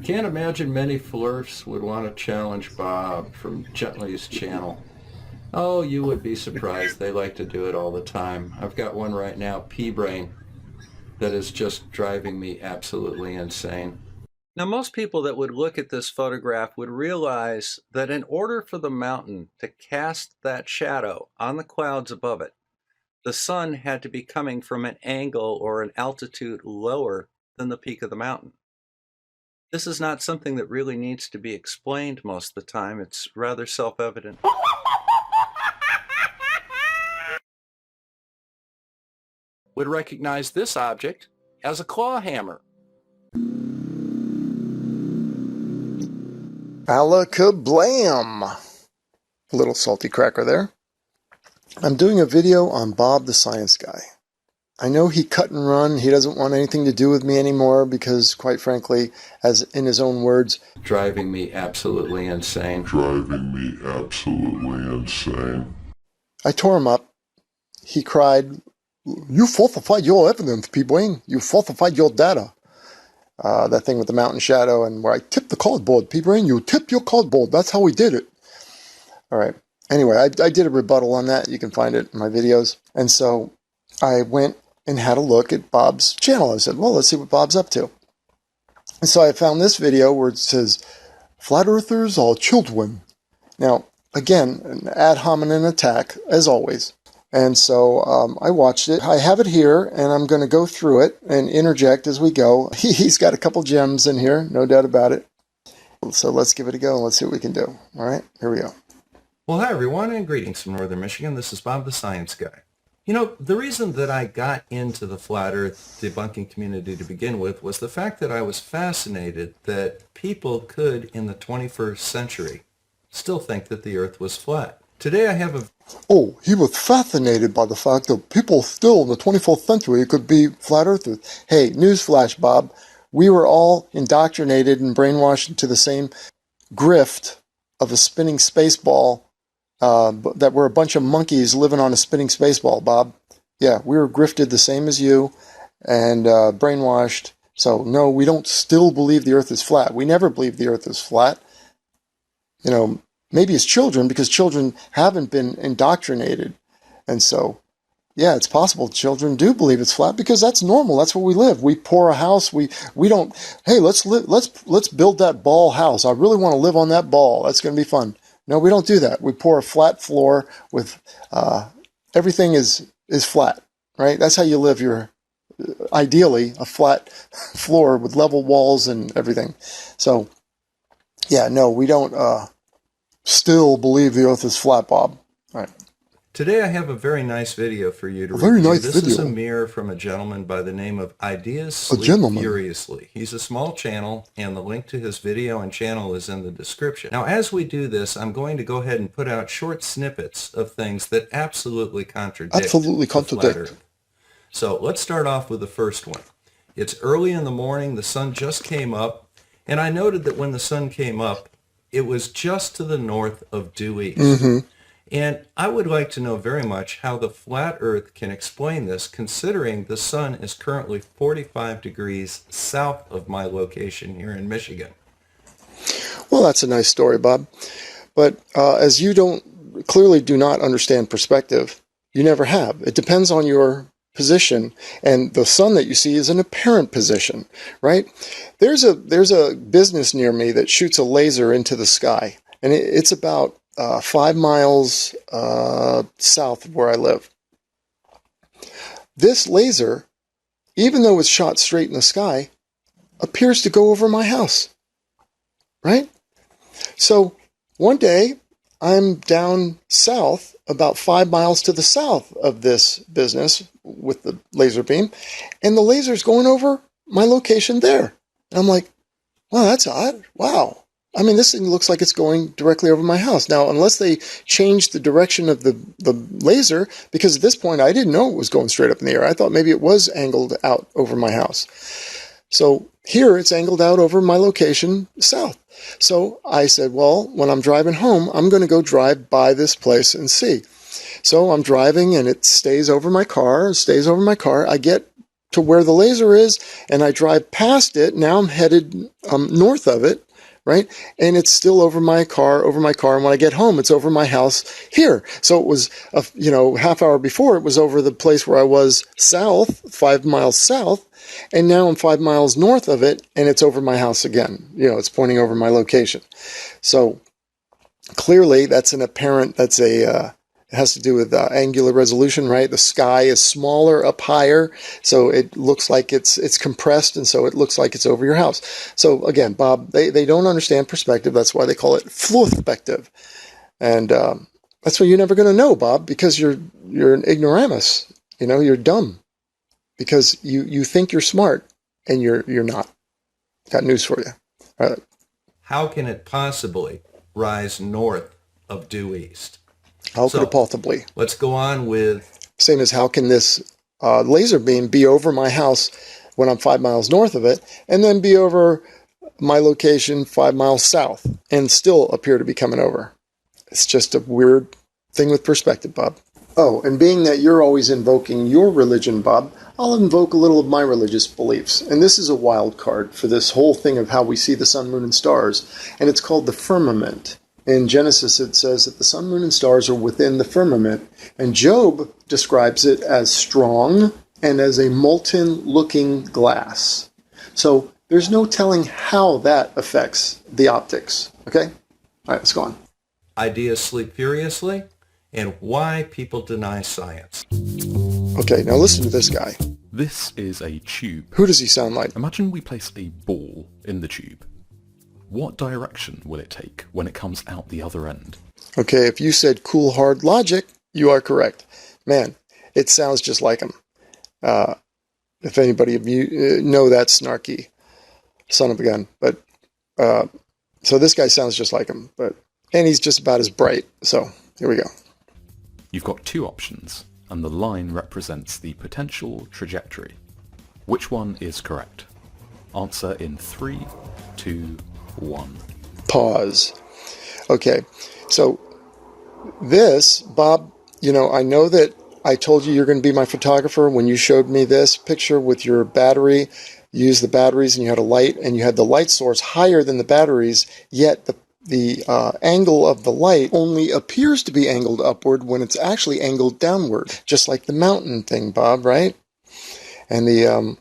Can't imagine many FE'ers would want to challenge Bob from Gently's channel. Oh, you would be surprised. They like to do it all the time. I've got one right now, p-brane, that is just driving me absolutely insane. Now, most people that would look at this photograph would realize that in order for the mountain to cast that shadow on the clouds above it, the sun had to be coming from an angle or an altitude lower than the peak of the mountain. This is not something that really needs to be explained most of the time. It's rather self-evident. Would recognize this object as a claw hammer. Alakablam! A little salty cracker there. I'm doing a video on Bob the Science Guy. I know he cut and run. He doesn't want anything to do with me anymore because, quite frankly, as in his own words, driving me absolutely insane. Driving me absolutely insane. I tore him up. He cried, "You falsified your evidence, p-brane. You falsified your data." That thing with the mountain shadow and where I tipped the cardboard, p-brane. You tipped your cardboard. That's how we did it. All right. Anyway, I did a rebuttal on that. You can find it in my videos. And so I went and had a look at Bob's channel. I said, well, let's see what Bob's up to. And so I found this video where it says, "Flat Earthers are children." Now, again, an ad hominem attack, as always. And so I watched it. I have it here, and I'm going to go through it and interject as we go. He's got a couple gems in here, no doubt about it. So let's give it a go, and let's see what we can do. All right, here we go. Well, hi, everyone, and greetings from Northern Michigan. This is Bob the Science Guy. You know, the reason that I got into the flat earth debunking community to begin with was the fact that I was fascinated that people could, in the 21st century, still think that the earth was flat. Today I have a... Oh, he was fascinated by the fact that people still in the 24th century could be flat earthers. Hey, newsflash, Bob. We were all indoctrinated and brainwashed into the same grift of a spinning space ball. That we're a bunch of monkeys living on a spinning space ball, Bob. Yeah, we were grifted the same as you and brainwashed. So, no, we don't still believe the earth is flat. We never believed the earth is flat. You know, maybe as children, because children haven't been indoctrinated. And so, yeah, it's possible children do believe it's flat because that's normal. That's where we live. We pour a house. We don't, hey, let's build that ball house. I really want to live on that ball. That's going to be fun. No, we don't do that. We pour a flat floor with, everything is flat, right? That's how you live your, ideally, a flat floor with level walls and everything. So, yeah, no, we don't still believe the earth is flat, Bob. All right. Today I have a very nice video for you to review. Very nice video. This is a mirror from a gentleman by the name of Ideas Sleep Furiously. He's a small channel, and the link to his video and channel is in the description. Now, as we do this, I'm going to go ahead and put out short snippets of things that absolutely contradict. Flat Earth. So let's start off with the first one. It's early in the morning. The sun just came up, and I noted that when the sun came up, it was just to the north of due east. Mm-hmm. And I would like to know very much how the flat earth can explain this, considering the sun is currently 45 degrees south of my location here in Michigan. Well, that's a nice story, Bob. But as you clearly do not understand perspective, you never have. It depends on your position, and the sun that you see is an apparent position, right? There's a business near me that shoots a laser into the sky, and it's about 5 miles south of where I live. This laser, even though it's shot straight in the sky, appears to go over my house, right? So one day I'm down south, about 5 miles to the south of this business with the laser beam, and the laser's going over my location there. And I'm like, wow, that's odd. Wow. I mean, this thing looks like it's going directly over my house. Now, unless they changed the direction of the laser, because at this point I didn't know it was going straight up in the air. I thought maybe it was angled out over my house. So here it's angled out over my location south. So I said, well, when I'm driving home, I'm going to go drive by this place and see. So I'm driving and it stays over my car, I get to where the laser is, and I drive past it. Now I'm headed north of it, right? And it's still over my car. And when I get home, it's over my house here. So it was, half hour before, it was over the place where I was south, 5 miles south. And now I'm 5 miles north of it, and it's over my house again. It's pointing over my location. So clearly that's it has to do with angular resolution, right? The sky is smaller up higher, so it looks like it's compressed, and so it looks like it's over your house. So again, Bob, they don't understand perspective. That's why they call it fluospective. And that's why you're never going to know, Bob, because you're an ignoramus. You're dumb. Because you think you're smart, and you're not. Got news for you. All right. How can it possibly rise north of due east? How could it possibly? Let's go on with... Same as how can this laser beam be over my house when I'm 5 miles north of it, and then be over my location 5 miles south, and still appear to be coming over? It's just a weird thing with perspective, Bob. Oh, and being that you're always invoking your religion, Bob, I'll invoke a little of my religious beliefs. And this is a wild card for this whole thing of how we see the sun, moon, and stars. And it's called the firmament. In Genesis, it says that the sun, moon, and stars are within the firmament. And Job describes it as strong and as a molten-looking glass. So there's no telling how that affects the optics. Okay? All right, let's go on. Ideas sleep furiously, and why people deny science. Okay, now listen to this guy. This is a tube. Who does he sound like? Imagine we place a ball in the tube. What direction will it take when it comes out the other end? Okay, if you said cool, hard logic, you are correct. Man, it sounds just like him. If anybody of you know that snarky son of a gun. But so this guy sounds just like him. And he's just about as bright. So here we go. You've got two options, and the line represents the potential trajectory. Which one is correct? Answer in 3, 2, 1. Pause. Okay, so this, Bob, I know that I told you you're going to be my photographer when you showed me this picture with your battery. You used the batteries and you had a light, and you had the light source higher than the batteries, yet the angle of the light only appears to be angled upward when it's actually angled downward, just like the mountain thing, Bob, right? And the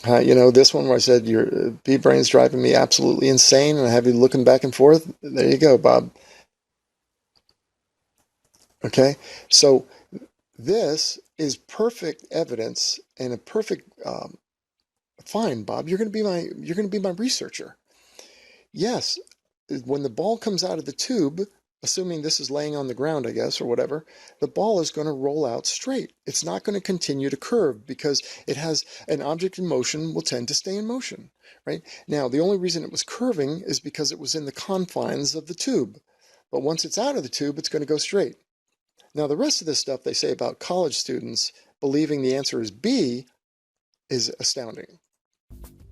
this one where I said your p-brane's driving me absolutely insane, and I have you looking back and forth. There you go, Bob. Okay, so this is perfect evidence and a perfect. Fine, Bob. You're going to be my researcher. Yes, when the ball comes out of the tube, assuming this is laying on the ground, I guess, or whatever, the ball is going to roll out straight. It's not going to continue to curve because it has an object in motion will tend to stay in motion, right? Now, the only reason it was curving is because it was in the confines of the tube. But once it's out of the tube, it's going to go straight. Now, the rest of this stuff they say about college students believing the answer is B is astounding.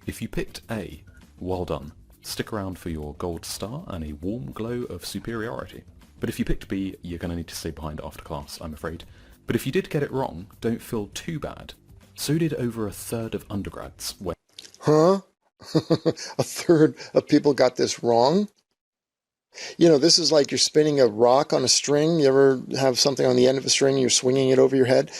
If you picked A, well done. Stick around for your gold star and a warm glow of superiority. But if you picked B, you're going to need to stay behind after class, I'm afraid. But if you did get it wrong, don't feel too bad. So did over a third of undergrads. Huh? A third of people got this wrong? This is like you're spinning a rock on a string. You ever have something on the end of a string and you're swinging it over your head?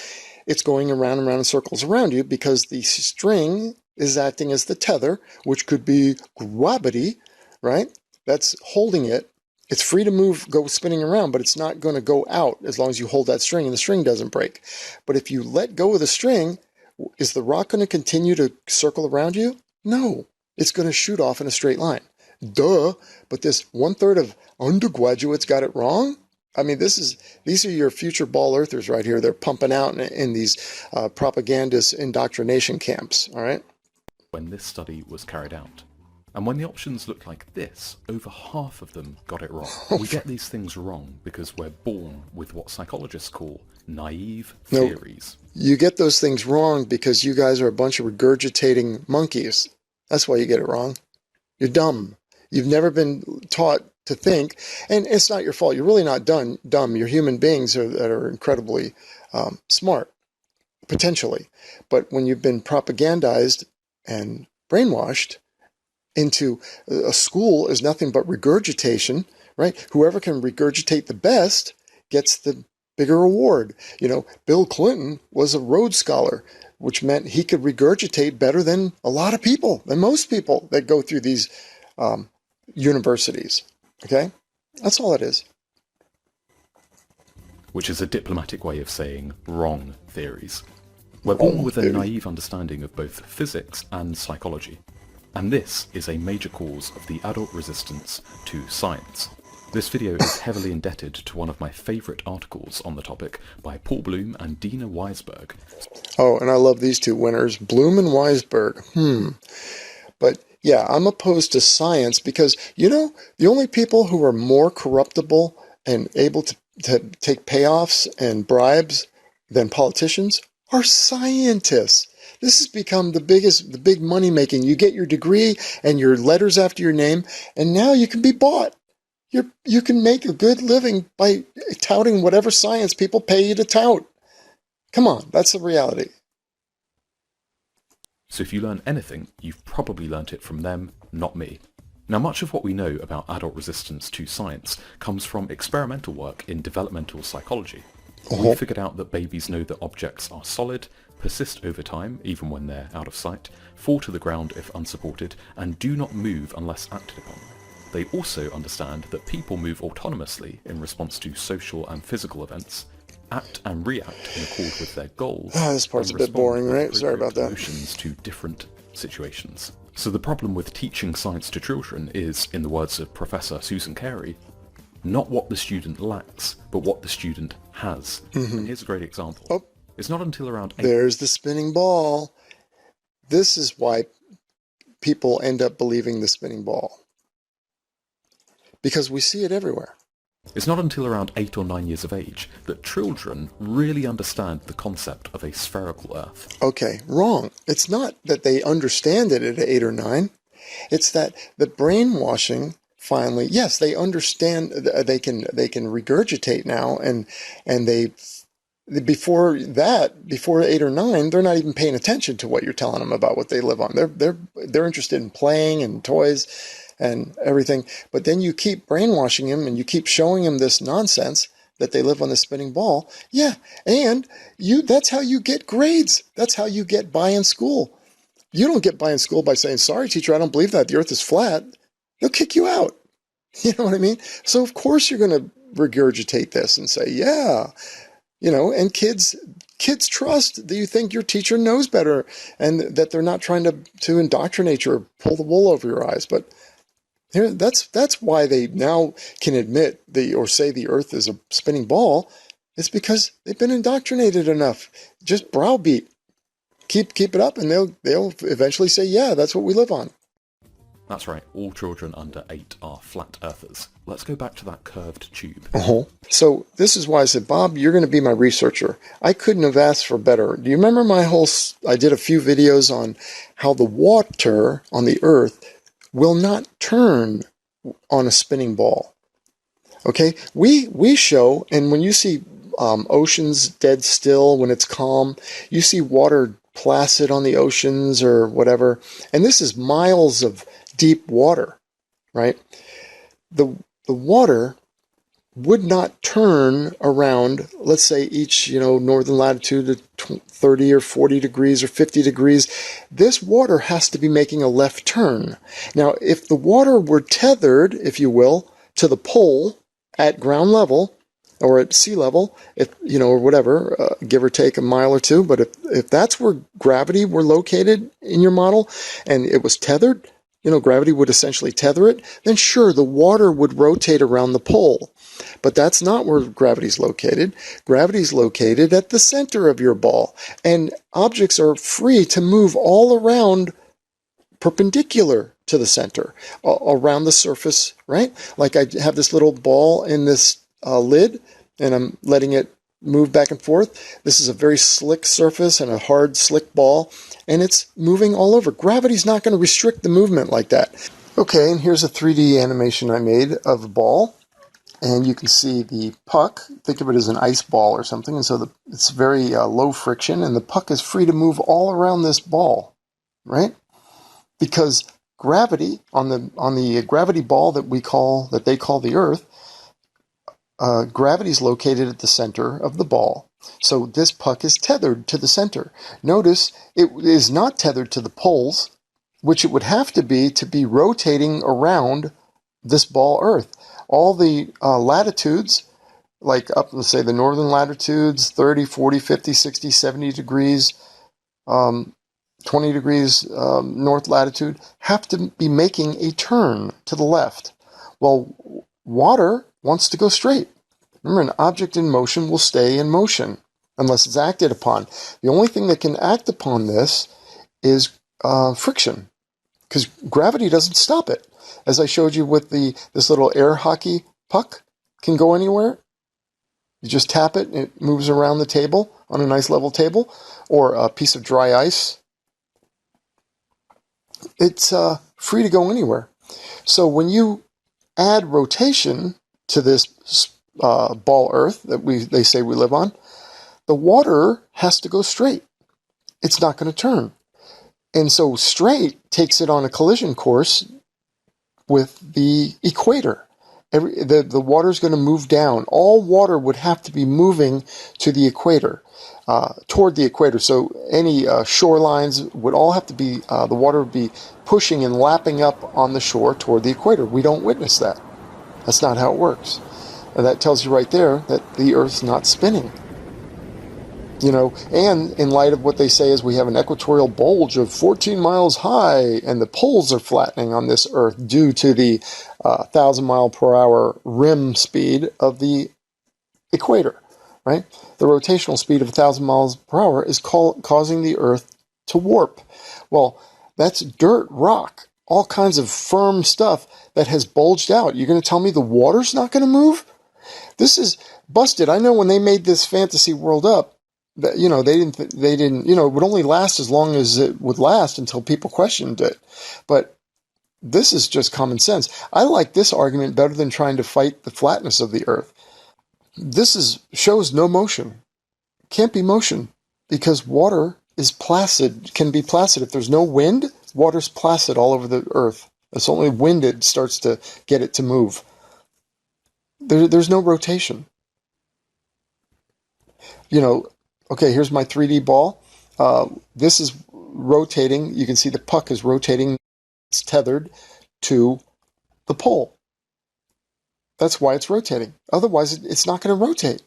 It's going around and around in circles around you because the string is acting as the tether, which could be gravity, right? That's holding it. It's free to move, go spinning around, but it's not going to go out as long as you hold that string and the string doesn't break. But if you let go of the string, is the rock going to continue to circle around you? No, it's going to shoot off in a straight line. Duh, but this 1/3 of undergraduates got it wrong? I mean, these are your future ball earthers right here. They're pumping out in these propagandist indoctrination camps, all right? When this study was carried out. And when the options looked like this, over half of them got it wrong. We get these things wrong because we're born with what psychologists call naive theories. No, you get those things wrong because you guys are a bunch of regurgitating monkeys. That's why you get it wrong. You're dumb. You've never been taught to think, and it's not your fault. You're really not dumb. You're human beings that are incredibly smart. potentially. But when you've been propagandized and brainwashed into a school is nothing but regurgitation, right? Whoever can regurgitate the best gets the bigger award. Bill Clinton was a Rhodes Scholar, which meant he could regurgitate better than a lot of people, than most people that go through these universities. Okay? That's all it is. Which is a diplomatic way of saying wrong theories. We're born with a naive understanding of both physics and psychology, and this is a major cause of the adult resistance to science. This video is heavily indebted to one of my favourite articles on the topic by Paul Bloom and Dina Weisberg. Oh, and I love these two winners, Bloom and Weisberg. But yeah, I'm opposed to science because, the only people who are more corruptible and able to take payoffs and bribes than politicians are scientists. This has become the big money making. You get your degree and your letters after your name, and now you can be bought. You can make a good living by touting whatever science people pay you to tout. Come on, that's the reality. So if you learn anything, you've probably learnt it from them, not me. Now, much of what we know about adult resistance to science comes from experimental work in developmental psychology. We figured out that babies know that objects are solid, persist over time, even when they're out of sight, fall to the ground if unsupported, and do not move unless acted upon. They also understand that people move autonomously in response to social and physical events, act and react in accord with their goals. This part's a bit boring, right? Sorry about that. Emotions to different situations. So the problem with teaching science to children is, in the words of Professor Susan Carey, not what the student lacks, but what the student has. And here's a great example. It's not until around... There's the spinning ball. This is why people end up believing the spinning ball. Because we see it everywhere. It's not until around 8 or 9 years of age that children really understand the concept of a spherical Earth. Okay, wrong. It's not that they understand it at 8 or 9. It's that the brainwashing finally, yes, they understand, they can regurgitate now, and they, before 8 or 9, they're not even paying attention to what you're telling them about what they live on. They're interested in playing and toys and everything. But then you keep brainwashing him and you keep showing him this nonsense that they live on the spinning ball. Yeah, and that's how you get grades. That's how you get by in school. You don't get by in school by saying, sorry, teacher, I don't believe that. The earth is flat. They'll kick you out. You know what I mean? So of course you're going to regurgitate this and say, yeah, and kids trust that you think your teacher knows better and that they're not trying to indoctrinate you or pull the wool over your eyes. But here, that's why they now can admit or say the earth is a spinning ball. It's because they've been indoctrinated enough. Just browbeat. Keep it up, and they'll eventually say, yeah, that's what we live on. That's right, all children under 8 are flat earthers. Let's go back to that curved tube. So this is why I said, Bob, you're going to be my researcher. I couldn't have asked for better. Do you remember I did a few videos on how the water on the earth will not turn on a spinning ball. Okay, we show, and when you see oceans dead still when it's calm, you see water placid on the oceans or whatever, and this is miles of deep water, right? The water would not turn around, let's say each, northern latitude to 30 or 40 degrees or 50 degrees. This water has to be making a left turn. Now, if the water were tethered, if you will, to the pole at ground level or at sea level, or whatever, give or take a mile or two, but if that's where gravity were located in your model and it was tethered, gravity would essentially tether it, then sure, the water would rotate around the pole. But that's not where gravity's located. Gravity's located at the center of your ball. And objects are free to move all around perpendicular to the center, around the surface, right? Like I have this little ball in this lid, and I'm letting it move back and forth. This is a very slick surface and a hard, slick ball, and it's moving all over. Gravity's not going to restrict the movement like that. Okay, and here's a 3D animation I made of a ball. And you can see the puck, think of it as an ice ball or something, and so it's very low friction, and the puck is free to move all around this ball, right? Because gravity, on the gravity ball that they call the Earth, gravity is located at the center of the ball. So this puck is tethered to the center. Notice it is not tethered to the poles, which it would have to be rotating around this ball Earth. All the latitudes, like up, let's say the northern latitudes, 30, 40, 50, 60, 70 degrees, 20 degrees north latitude, have to be making a turn to the left. Well, water wants to go straight. Remember, an object in motion will stay in motion unless it's acted upon. The only thing that can act upon this is friction, because gravity doesn't stop it. As I showed you with this little air hockey puck, can go anywhere. You just tap it, and it moves around the table on a nice level table, or a piece of dry ice. It's free to go anywhere. So when you add rotation to this ball Earth that they say we live on, the water has to go straight. It's not going to turn. And so straight takes it on a collision course with the equator. The water's going to move down. All water would have to be moving to the equator, toward the equator. So any shorelines would all have to be, the water would be pushing and lapping up on the shore toward the equator. We don't witness that. That's not how it works. And that tells you right there that the Earth's not spinning. You know, and in light of what they say is we have an equatorial bulge of 14 miles high, and the poles are flattening on this Earth due to the 1,000-mile-per-hour rim speed of the equator, right? The rotational speed of 1,000 miles per hour is causing the Earth to warp. Well, that's dirt, rock, all kinds of firm stuff that has bulged out. You're going to tell me the water's not going to move? This is busted. I know when they made this fantasy world up, that, you know, they didn't, you know, it would only last as long as it would last until people questioned it. But this is just common sense. I like this argument better than trying to fight the flatness of the Earth. This shows no motion. Can't be motion, because water is placid, can be placid. If there's no wind, water's placid all over the Earth. It's only wind that starts to get it to move. There's no rotation. You know, okay, here's my 3D ball. This is rotating. You can see the puck is rotating. It's tethered to the pole. That's why it's rotating. Otherwise, it's not going to rotate,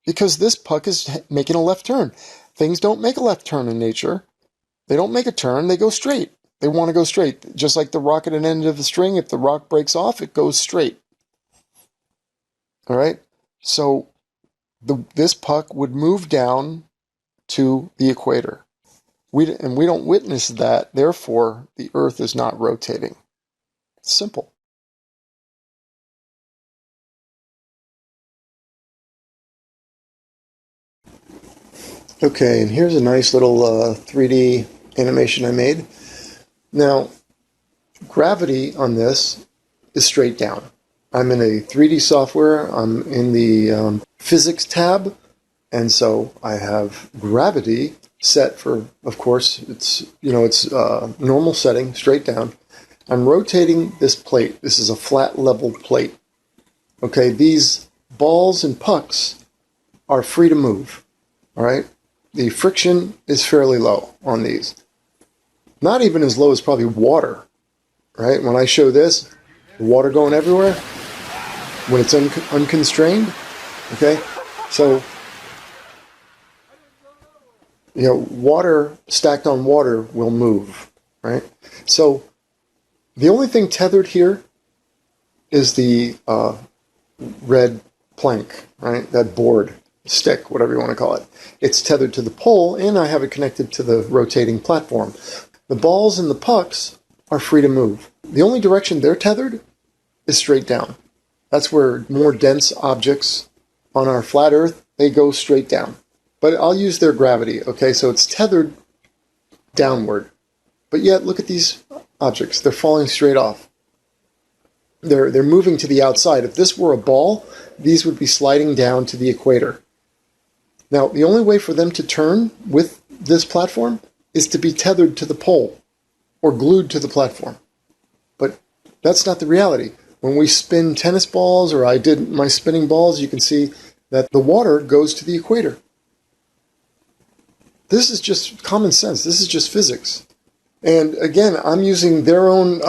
because this puck is making a left turn. Things don't make a left turn in nature. They don't make a turn. They go straight. They want to go straight. Just like the rock at an end of the string, if the rock breaks off, it goes straight. All right? So this puck would move down to the equator. We don't witness that. Therefore, the Earth is not rotating. It's simple. Okay, and here's a nice little 3D animation I made. Now, gravity on this is straight down. I'm in a 3D software. I'm in the physics tab, and so I have gravity set for, of course, it's normal setting, straight down. I'm rotating this plate. This is a flat level plate. Okay, these balls and pucks are free to move. All right, the friction is fairly low on these. Not even as low as probably water. Right, when I show this, water going everywhere when it's unconstrained. Okay, so you know, water stacked on water will move, right? So the only thing tethered here is the red plank, right? That board, stick, whatever you want to call it. It's tethered to the pole, and I have it connected to the rotating platform. The balls and the pucks are free to move. The only direction they're tethered is straight down. That's where more dense objects on our flat Earth, they go straight down. But I'll use their gravity, okay? So it's tethered downward. But yet, look at these objects. They're falling straight off. They're moving to the outside. If this were a ball, these would be sliding down to the equator. Now, the only way for them to turn with this platform is to be tethered to the pole or glued to the platform. But that's not the reality. When we spin tennis balls, or I did my spinning balls, you can see that the water goes to the equator. This is just common sense. This is just physics. And again, I'm using their own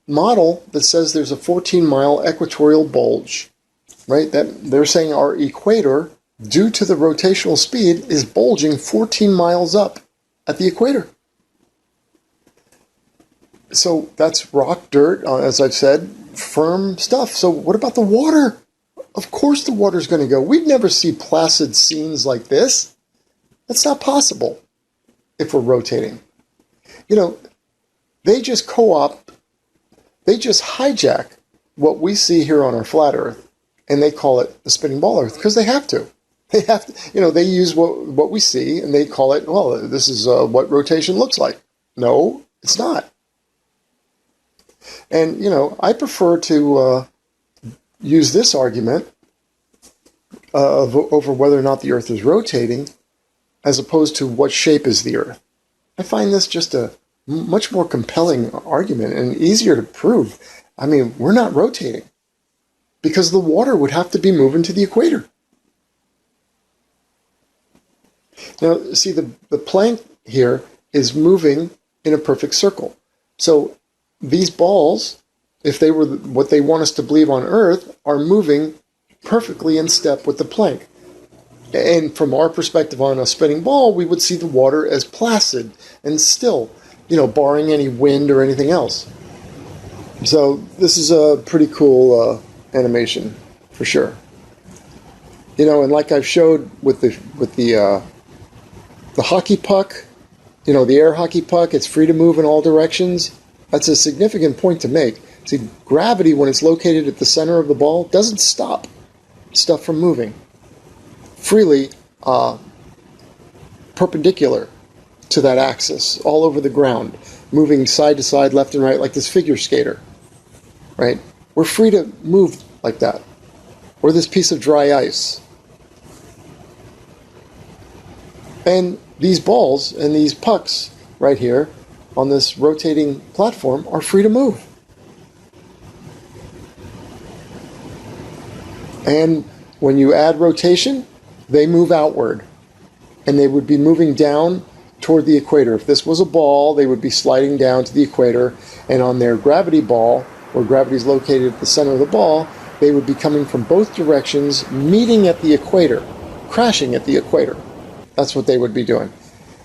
model that says there's a 14-mile equatorial bulge, right? That they're saying our equator, due to the rotational speed, is bulging 14 miles up at the equator. So that's rock, dirt, as I've said, firm stuff. So what about the water? Of course the water's going to go. We'd never see placid scenes like this. That's not possible if we're rotating. You know, they just co-opt, they just hijack what we see here on our flat Earth, and they call it the spinning ball Earth, because they have to. They have to, you know, they use what we see, and they call it, well, this is what rotation looks like. No, it's not. And, you know, I prefer to use this argument over whether or not the Earth is rotating, as opposed to what shape is the Earth. I find this just a much more compelling argument and easier to prove. I mean, we're not rotating because the water would have to be moving to the equator. Now, see, the plank here is moving in a perfect circle. So these balls, if they were what they want us to believe on Earth, are moving perfectly in step with the plank. And from our perspective on a spinning ball, we would see the water as placid and still, you know, barring any wind or anything else. So this is a pretty cool animation for sure. You know, and like I've showed with the hockey puck, you know, the air hockey puck, it's free to move in all directions. That's a significant point to make. See, gravity, when it's located at the center of the ball, doesn't stop stuff from moving freely perpendicular to that axis all over the ground, moving side to side, left and right, like this figure skater, right? We're free to move like that. Or this piece of dry ice. And these balls and these pucks right here on this rotating platform are free to move. And when you add rotation, they move outward, and they would be moving down toward the equator. If this was a ball, they would be sliding down to the equator, and on their gravity ball, where gravity is located at the center of the ball, they would be coming from both directions, meeting at the equator, crashing at the equator. That's what they would be doing.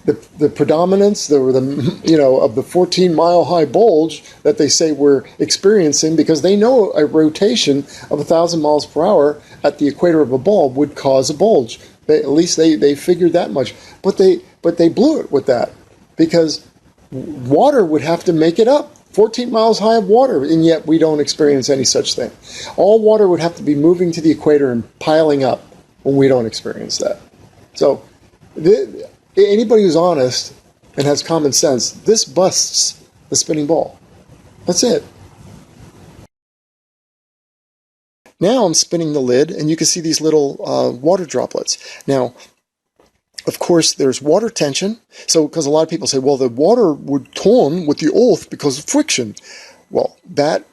The predominance, of the 14-mile high bulge that they say we're experiencing, because they know a rotation of 1,000 miles per hour at the equator of a ball would cause a bulge. At least they figured that much. But they blew it with that, because water would have to make it up. 14 miles high of water, and yet we don't experience any such thing. All water would have to be moving to the equator and piling up when we don't experience that. So anybody who's honest and has common sense, this busts the spinning ball. That's it. Now I'm spinning the lid, and you can see these little water droplets. Now, of course, there's water tension. So, because a lot of people say, well, the water would turn with the earth because of friction. Well, that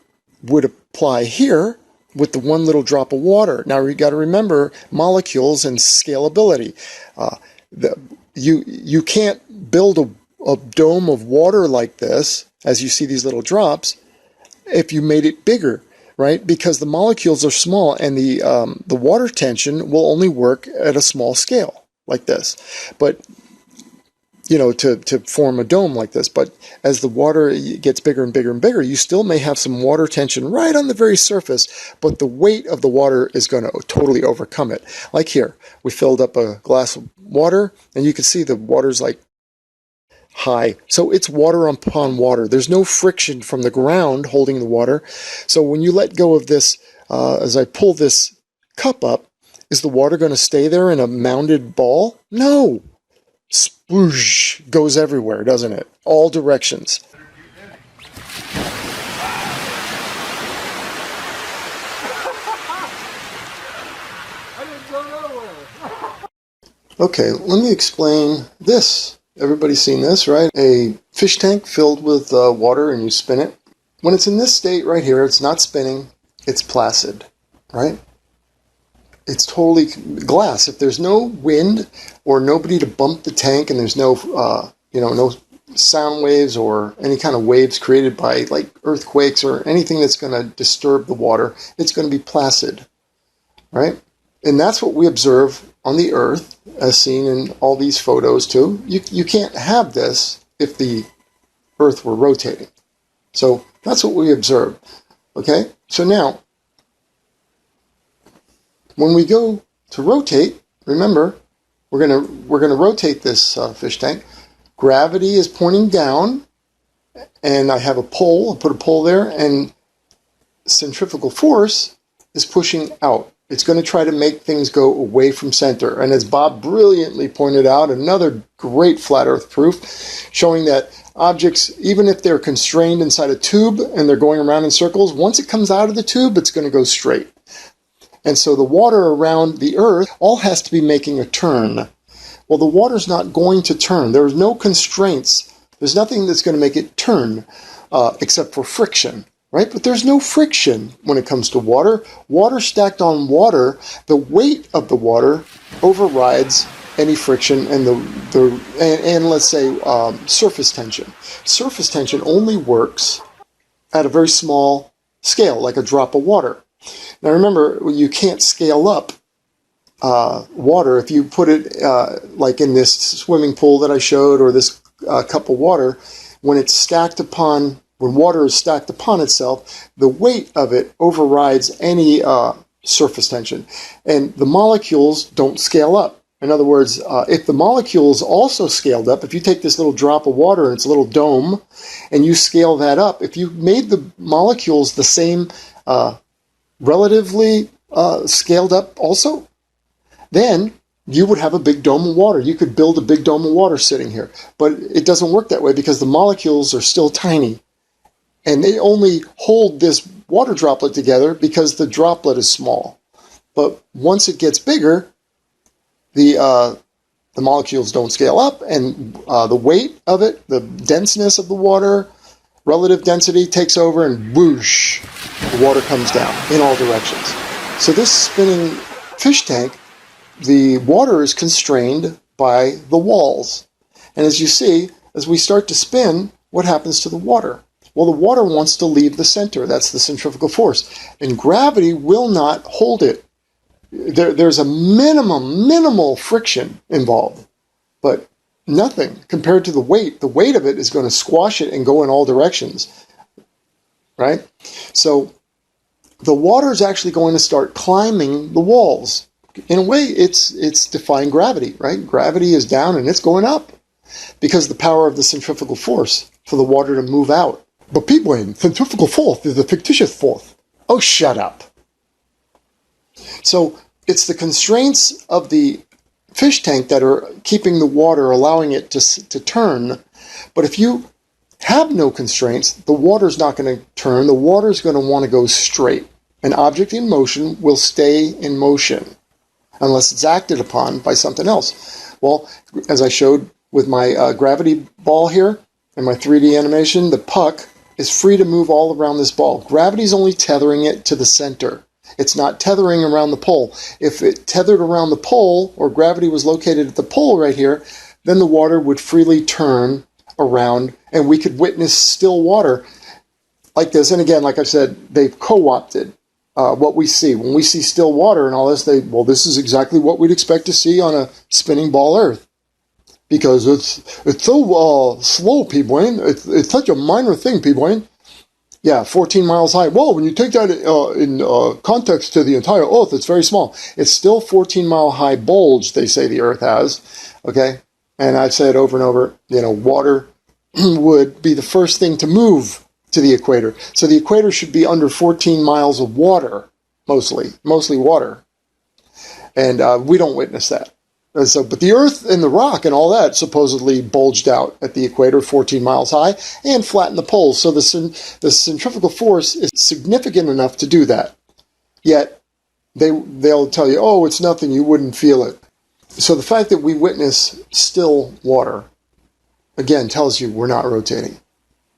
would apply here with the one little drop of water. Now, you got to remember molecules and scalability. You can't build a dome of water like this, as you see these little drops, if you made it bigger, right? Because the molecules are small, and the water tension will only work at a small scale like this. But, you know, to form a dome like this. But as the water gets bigger and bigger and bigger, you still may have some water tension right on the very surface, but the weight of the water is going to totally overcome it. Like here, we filled up a glass of water, and you can see the water's like high. So it's water upon water. There's no friction from the ground holding the water. So when you let go of this, as I pull this cup up, is the water going to stay there in a mounded ball? No. Sploosh goes everywhere, doesn't it? All directions. Okay, let me explain this. Everybody's seen this, right? A fish tank filled with water and you spin it. When it's in this state right here, it's not spinning, it's placid, right? It's totally glass. If there's no wind or nobody to bump the tank and there's no, no sound waves or any kind of waves created by like earthquakes or anything that's going to disturb the water, it's going to be placid, right? And that's what we observe on the Earth, as seen in all these photos too. You can't have this if the Earth were rotating. So that's what we observe. Okay? So now, when we go to rotate, remember, we're gonna rotate this fish tank. Gravity is pointing down, and I have a pole. I put a pole there, and centrifugal force is pushing out. It's going to try to make things go away from center. And as Bob brilliantly pointed out, another great flat Earth proof, showing that objects, even if they're constrained inside a tube and they're going around in circles, once it comes out of the tube, it's going to go straight. And so the water around the Earth all has to be making a turn. Well, the water's not going to turn. There's no constraints. There's nothing that's going to make it turn except for friction. Right? But there's no friction when it comes to water. Water stacked on water, the weight of the water overrides any friction and and let's say surface tension. Surface tension only works at a very small scale, like a drop of water. Now remember, you can't scale up water. If you put it like in this swimming pool that I showed, or this cup of water, when it's stacked upon when water is stacked upon itself, the weight of it overrides any surface tension. And the molecules don't scale up. In other words, if the molecules also scaled up, if you take this little drop of water and its a little dome, and you scale that up, if you made the molecules the same relatively scaled up also, then you would have a big dome of water. You could build a big dome of water sitting here. But it doesn't work that way because the molecules are still tiny. And they only hold this water droplet together because the droplet is small. But once it gets bigger, the molecules don't scale up, and the weight of it, the denseness of the water, relative density takes over, and whoosh, the water comes down in all directions. So this spinning fish tank, the water is constrained by the walls. And as you see, as we start to spin, what happens to the water? Well, the water wants to leave the center. That's the centrifugal force. And gravity will not hold it. There's a minimal friction involved, but nothing compared to the weight. The weight of it is going to squash it and go in all directions, right? So the water is actually going to start climbing the walls. In a way, it's defying gravity, right? Gravity is down and it's going up because the power of the centrifugal force for the water to move out. But p-brane, centrifugal force is a fictitious force. Oh, shut up. So it's the constraints of the fish tank that are keeping the water, allowing it to turn. But if you have no constraints, the water's not going to turn. The water's going to want to go straight. An object in motion will stay in motion unless it's acted upon by something else. Well, as I showed with my gravity ball here and my 3D animation, the puck is free to move all around this ball. Gravity's only tethering it to the center. It's not tethering around the pole. If it tethered around the pole, or gravity was located at the pole right here, then the water would freely turn around and we could witness still water like this. And again, like I said, they've co-opted what we see. When we see still water and all this, this is exactly what we'd expect to see on a spinning ball Earth. Because it's so slow, p-brane. It's such a minor thing, p-brane. Yeah, 14 miles high. Well, when you take that in context to the entire Earth, it's very small. It's still 14-mile high bulge, they say the Earth has. Okay? And I've said over and over, water would be the first thing to move to the equator. So the equator should be under 14 miles of water, mostly water. And we don't witness that. But the Earth and the rock and all that supposedly bulged out at the equator, 14 miles high, and flattened the poles. So the centrifugal force is significant enough to do that. Yet they'll tell you, oh, it's nothing, you wouldn't feel it. So the fact that we witness still water, again, tells you we're not rotating.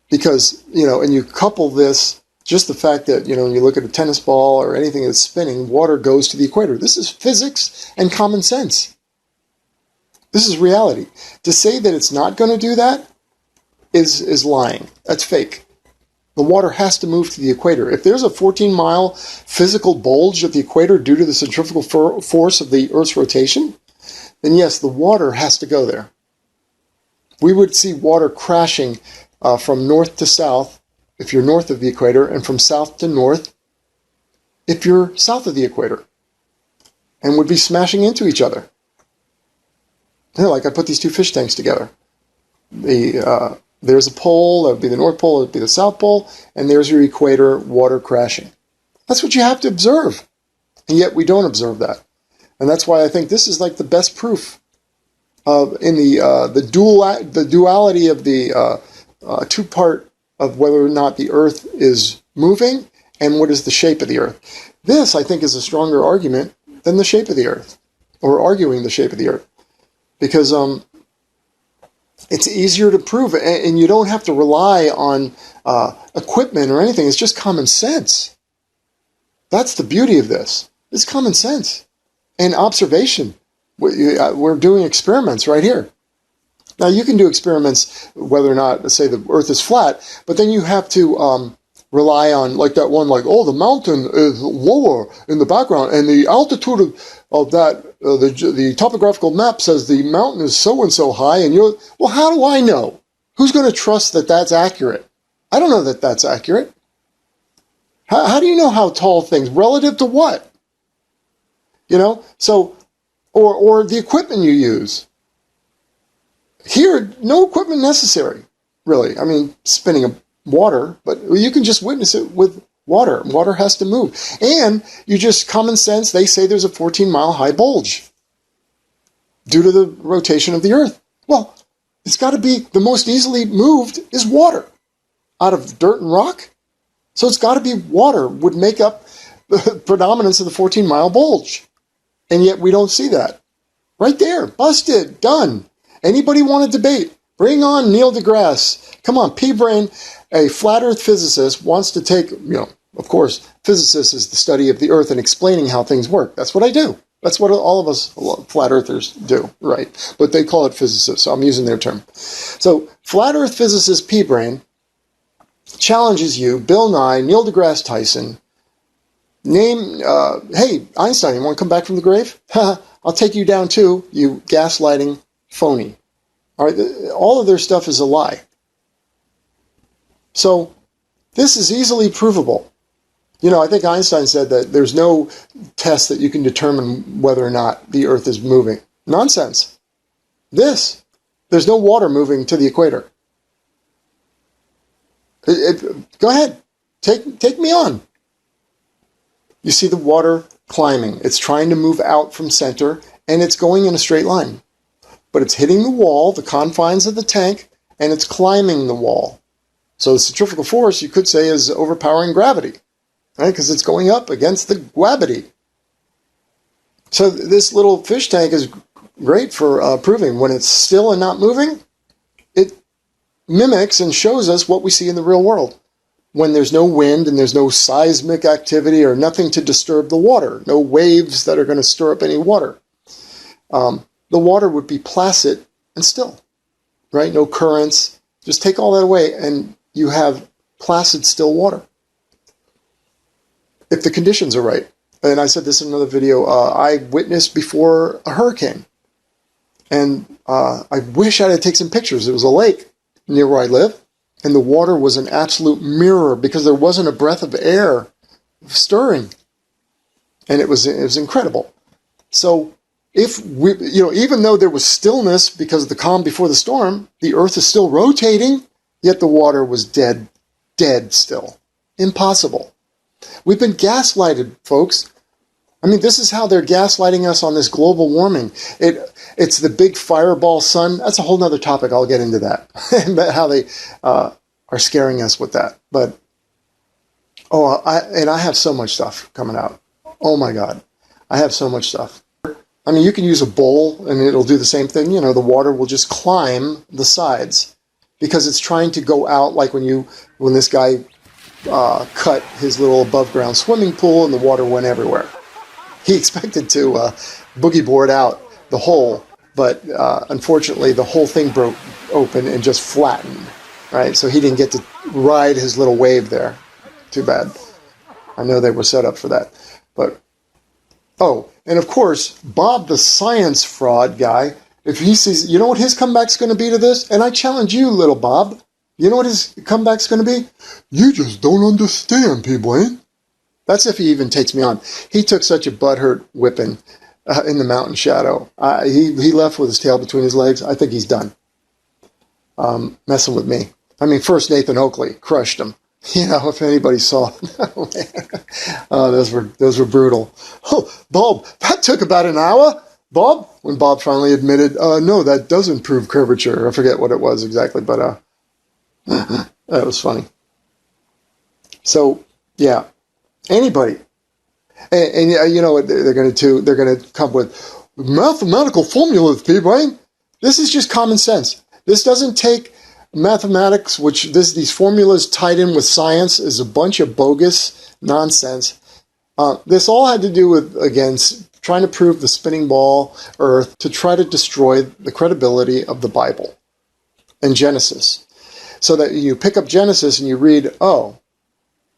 Because, and you couple this, just the fact that, when you look at a tennis ball or anything that's spinning, water goes to the equator. This is physics and common sense. This is reality. To say that it's not going to do that is lying. That's fake. The water has to move to the equator. If there's a 14-mile physical bulge at the equator due to the centrifugal force of the Earth's rotation, then yes, the water has to go there. We would see water crashing from north to south if you're north of the equator, and from south to north if you're south of the equator, and would be smashing into each other. Like I put these two fish tanks together. There's a pole, that would be the North Pole, that would be the South Pole, and there's your equator, water crashing. That's what you have to observe, and yet we don't observe that. And that's why I think this is like the best proof in the duality of the two-part of whether or not the Earth is moving and what is the shape of the Earth. This, I think, is a stronger argument than the shape of the Earth, or arguing the shape of the Earth, because it's easier to prove, and you don't have to rely on equipment or anything. It's just common sense. That's the beauty of this. It's common sense and observation. We're doing experiments right here. Now, you can do experiments whether or not, let's say, the Earth is flat, but then you have to rely on, like that one, like, oh, the mountain is lower in the background, and the altitude of that, the topographical map says the mountain is so-and-so high, and you're, well, how do I know? Who's going to trust that that's accurate? I don't know that that's accurate. How do you know how tall things, relative to what? So, or the equipment you use. Here, no equipment necessary, really. I mean, spinning a water, but you can just witness it with water. Water has to move. And you just, common sense, they say there's a 14-mile high bulge due to the rotation of the Earth. Well, it's got to be, the most easily moved is water out of dirt and rock. So it's got to be water would make up the predominance of the 14-mile bulge. And yet we don't see that. Right there, busted, done. Anybody want to debate? Bring on Neil deGrasse. Come on, p-brane, a flat earth physicist, wants to take, of course, physicist is the study of the earth and explaining how things work. That's what I do. That's what all of us flat earthers do, right? But they call it physicists, so I'm using their term. So, flat earth physicist p-brane challenges you, Bill Nye, Neil deGrasse Tyson, hey, Einstein, you want to come back from the grave? I'll take you down too, you gaslighting phony. All right, all of their stuff is a lie. So this is easily provable. I think Einstein said that there's no test that you can determine whether or not the Earth is moving. Nonsense. There's no water moving to the equator. Go ahead, take me on. You see the water climbing. It's trying to move out from center, and it's going in a straight line. But it's hitting the wall, the confines of the tank, and it's climbing the wall. So the centrifugal force, you could say, is overpowering gravity, right? Because it's going up against the gravity. So this little fish tank is great for proving when it's still and not moving. It mimics and shows us what we see in the real world. When there's no wind and there's no seismic activity or nothing to disturb the water, no waves that are going to stir up any water. The water would be placid and still, right? No currents. Just take all that away and you have placid, still water. If the conditions are right. And I said this in another video, I witnessed before a hurricane. And I wish I had taken some pictures. It was a lake near where I live. And the water was an absolute mirror because there wasn't a breath of air stirring. And it was incredible. So if we, even though there was stillness because of the calm before the storm, the Earth is still rotating, yet the water was dead still. Impossible. We've been gaslighted, folks. I mean, this is how they're gaslighting us on this global warming. It's the big fireball sun. That's a whole nother topic. I'll get into that. But how they are scaring us with that. But, I have so much stuff coming out. Oh my God. I have so much stuff. I mean, you can use a bowl and it'll do the same thing. You know, the water will just climb the sides because it's trying to go out, like when this guy cut his little above ground swimming pool and the water went everywhere. He expected to boogie board out the hole, but unfortunately the whole thing broke open and just flattened, right? So he didn't get to ride his little wave there. Too bad. I know they were set up for that. But, oh, and of course, Bob the science fraud guy, if he sees, you know what his comeback's going to be to this? And I challenge you, little Bob. You know what his comeback's going to be? You just don't understand, p-brane. That's if he even takes me on. He took such a butthurt whipping in the mountain shadow. He left with his tail between his legs. I think he's done messing with me. I mean, first Nathan Oakley crushed him. You know, if anybody saw those were brutal. Oh, Bob, that took about an hour. Bob, when Bob finally admitted, no, that doesn't prove curvature. I forget what it was exactly, but that was funny. So, yeah, anybody. And you know what they're going to come with mathematical formulas, p-brane. This is just common sense. This doesn't take mathematics, which these formulas tied in with science is a bunch of bogus nonsense. This all had to do with, again, trying to prove the spinning ball Earth to try to destroy the credibility of the Bible and Genesis. So that you pick up Genesis and you read, oh,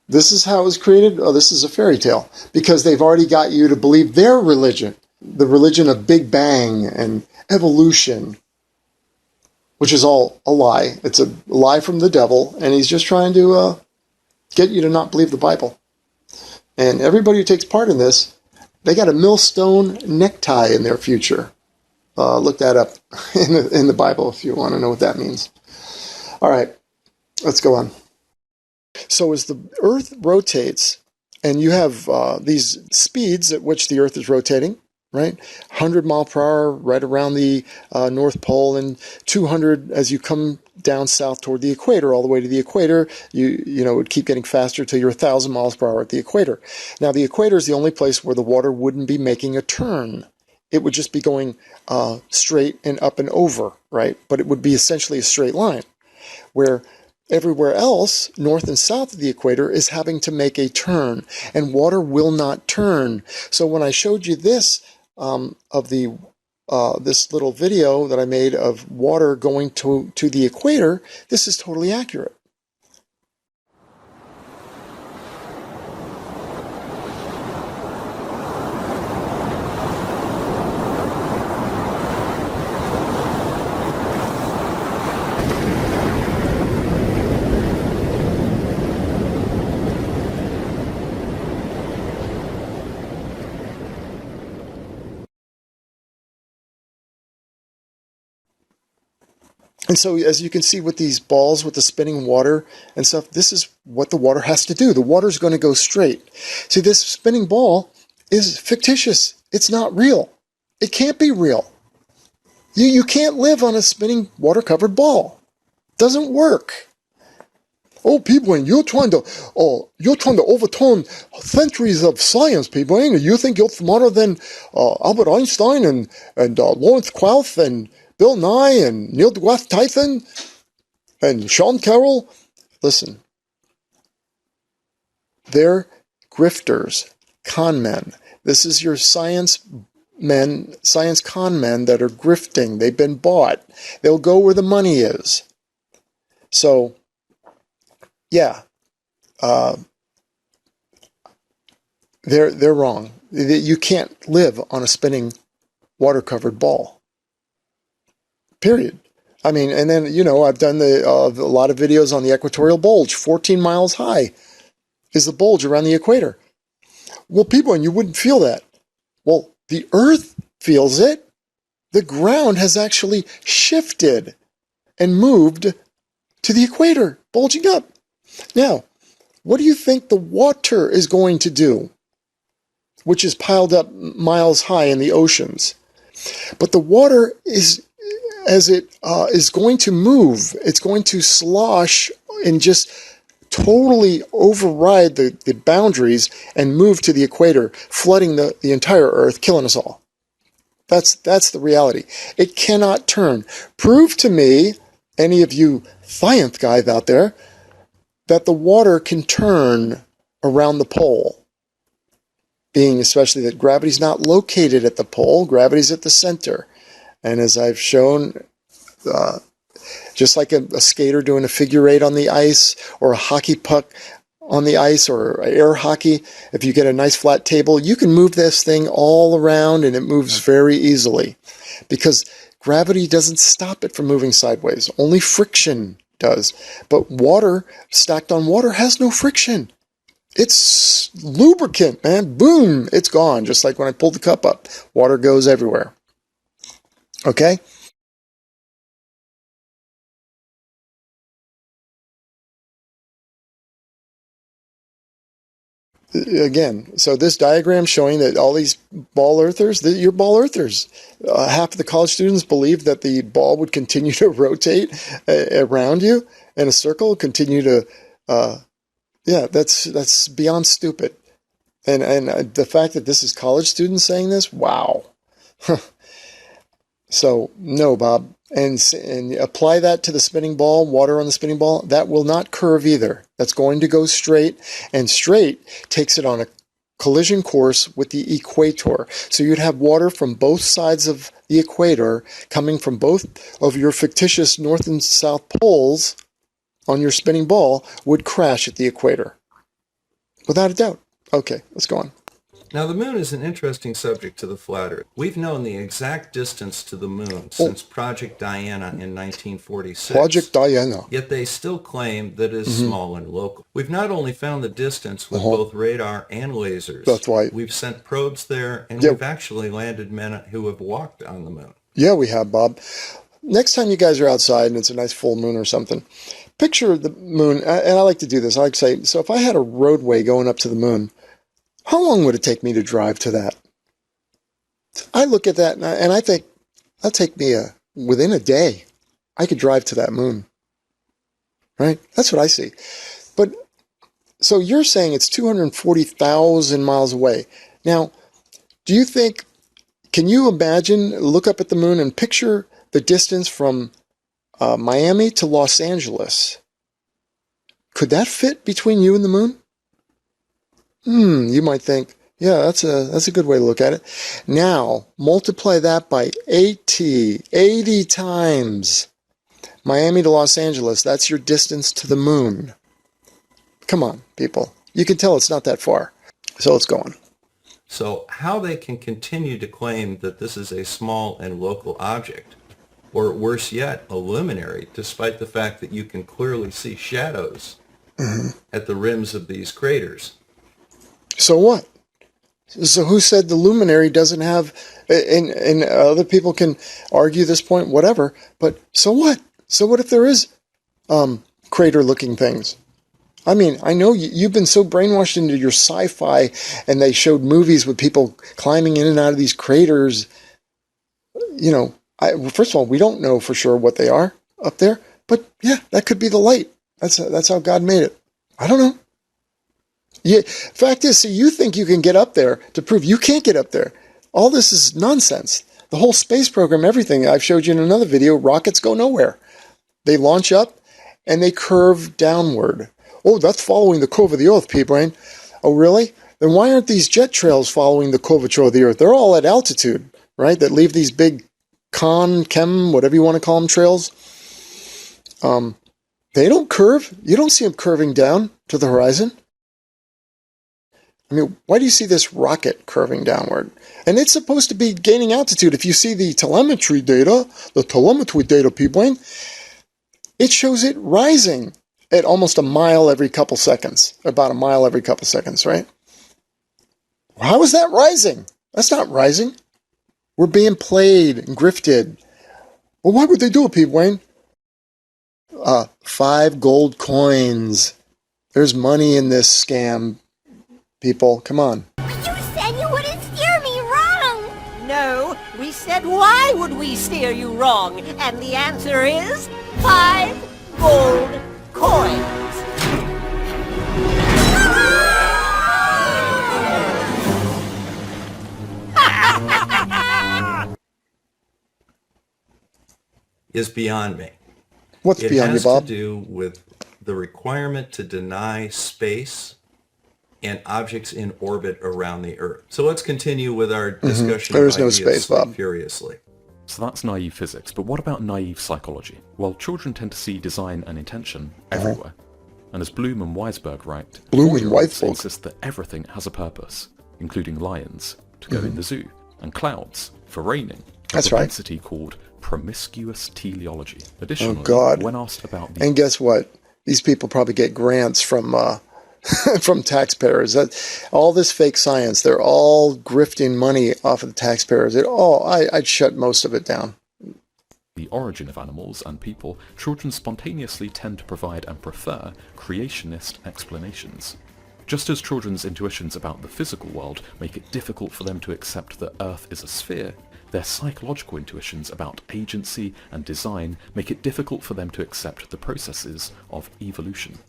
this is how it was created? Oh, this is a fairy tale. Because they've already got you to believe their religion, the religion of Big Bang and evolution, which is all a lie. It's a lie from the devil, and he's just trying to get you to not believe the Bible. And everybody who takes part in this, they got a millstone necktie in their future. Look that up in the Bible if you want to know what that means. All right, let's go on. So as the Earth rotates, and you have these speeds at which the Earth is rotating, right? 100 mile per hour right around the North Pole, and 200 as you come down south toward the equator, all the way to the equator. You know, it would keep getting faster till you're 1,000 miles per hour at the equator. Now, the equator is the only place where the water wouldn't be making a turn. It would just be going straight and up and over, right? But it would be essentially a straight line, where everywhere else, north and south of the equator, is having to make a turn, and water will not turn. So when I showed you this, this little video that I made of water going to the equator, this is totally accurate. And so as you can see with these balls with the spinning water and stuff, this is what the water has to do. The water's going to go straight. See, this spinning ball is fictitious. It's not real. It can't be real. You can't live on a spinning water-covered ball. It doesn't work. Oh, p-brane, you're trying to overturn centuries of science, p-brane. You think you're smarter than Albert Einstein and Lawrence Krauss and Bill Nye and Neil deGrasse Tyson and Sean Carroll? Listen, they're grifters, con men. This is your science con men that are grifting. They've been bought. They'll go where the money is. So, yeah, they're wrong. You can't live on a spinning water-covered ball. Period. I mean, and then, you know, I've done a lot of videos on the equatorial bulge. 14 miles high is the bulge around the equator. Well, people, and you wouldn't feel that. Well, the Earth feels it. The ground has actually shifted and moved to the equator, bulging up. Now, what do you think the water is going to do, which is piled up miles high in the oceans? But the water is, as it is going to move, it's going to slosh and just totally override the boundaries and move to the equator, flooding the entire Earth, killing us all. That's the reality. It cannot turn. Prove to me, any of you science guys out there, that the water can turn around the pole. Being especially that gravity's not located at the pole, gravity's at the center. And as I've shown, just like a skater doing a figure eight on the ice, or a hockey puck on the ice, or air hockey, if you get a nice flat table, you can move this thing all around and it moves very easily. Because gravity doesn't stop it from moving sideways. Only friction does. But water, stacked on water, has no friction. It's lubricant, man. Boom, it's gone. Just like when I pulled the cup up. Water goes everywhere. Okay? Again, so this diagram showing that all these ball earthers, you're ball earthers. Half of the college students believe that the ball would continue to rotate around you in a circle, continue to, yeah, that's beyond stupid. And the fact that this is college students saying this, wow. So, no, Bob. And apply that to the spinning ball, water on the spinning ball, that will not curve either. That's going to go straight, and straight takes it on a collision course with the equator. So you'd have water from both sides of the equator coming from both of your fictitious north and south poles on your spinning ball would crash at the equator. Without a doubt. Okay, let's go on. Now, the moon is an interesting subject to the flat earth. We've known the exact distance to the moon since Project Diana in 1946. Project Diana. Yet they still claim that it is small and local. We've not only found the distance with both radar and lasers. That's right. We've sent probes there, and we've actually landed men who have walked on the moon. Yeah, we have, Bob. Next time you guys are outside and it's a nice full moon or something, picture the moon, and I like to do this. I like to say, so if I had a roadway going up to the moon, how long would it take me to drive to that? I look at that and I think, that'll take me within a day. I could drive to that moon. Right? That's what I see. But, so you're saying it's 240,000 miles away. Now, do you think, can you imagine, look up at the moon and picture the distance from Miami to Los Angeles? Could that fit between you and the moon? You might think, yeah, that's a good way to look at it. Now, multiply that by 80 times. Miami to Los Angeles, that's your distance to the moon. Come on, people. You can tell it's not that far. So let's go on. So how they can continue to claim that this is a small and local object, or worse yet, a luminary, despite the fact that you can clearly see shadows at the rims of these craters. So what? So who said the luminary doesn't have, and other people can argue this point, whatever, but so what? So what if there is crater-looking things? I mean, I know you've been so brainwashed into your sci-fi, and they showed movies with people climbing in and out of these craters. You know, first of all, we don't know for sure what they are up there, but yeah, that could be the light. That's how God made it. I don't know. Yeah, fact is, so you think you can get up there to prove you can't get up there. All this is nonsense. The whole space program, everything, I've showed you in another video, rockets go nowhere. They launch up and they curve downward. Oh, that's following the curve of the Earth, p-brane. Oh, really? Then why aren't these jet trails following the curvature of the Earth? They're all at altitude, right? That leave these big chem, whatever you want to call them, trails. They don't curve. You don't see them curving down to the horizon. I mean, why do you see this rocket curving downward? And it's supposed to be gaining altitude. If you see the telemetry data, p-brane, it shows it rising at almost a mile every couple seconds. About a mile every couple seconds, right? How is that rising? That's not rising. We're being played and grifted. Well, why would they do it, p-brane? 5 gold coins. There's money in this scam. People, come on. But you said you wouldn't steer me wrong! No, we said why would we steer you wrong? And the answer is 5 gold coins. is beyond me. What's beyond you, Bob? It has to do with the requirement to deny space and objects in orbit around the Earth. So let's continue with our discussion There of is no ideas space, Bob. furiously. So that's naive physics, but what about naive psychology? Well, children tend to see design and intention everywhere. And as Bloom and Weisberg write, Bloom and 4-year-olds Weisberg insist that everything has a purpose, including lions to go in the zoo, and clouds for raining. That's a right. propensity called promiscuous teleology. Additionally, God. when asked about the And guess what? These people probably get grants from from taxpayers. All this fake science, they're all grifting money off of the taxpayers. I'd shut most of it down. the origin of animals and people, children spontaneously tend to provide and prefer creationist explanations. Just as children's intuitions about the physical world make it difficult for them to accept that Earth is a sphere, their psychological intuitions about agency and design make it difficult for them to accept the processes of evolution.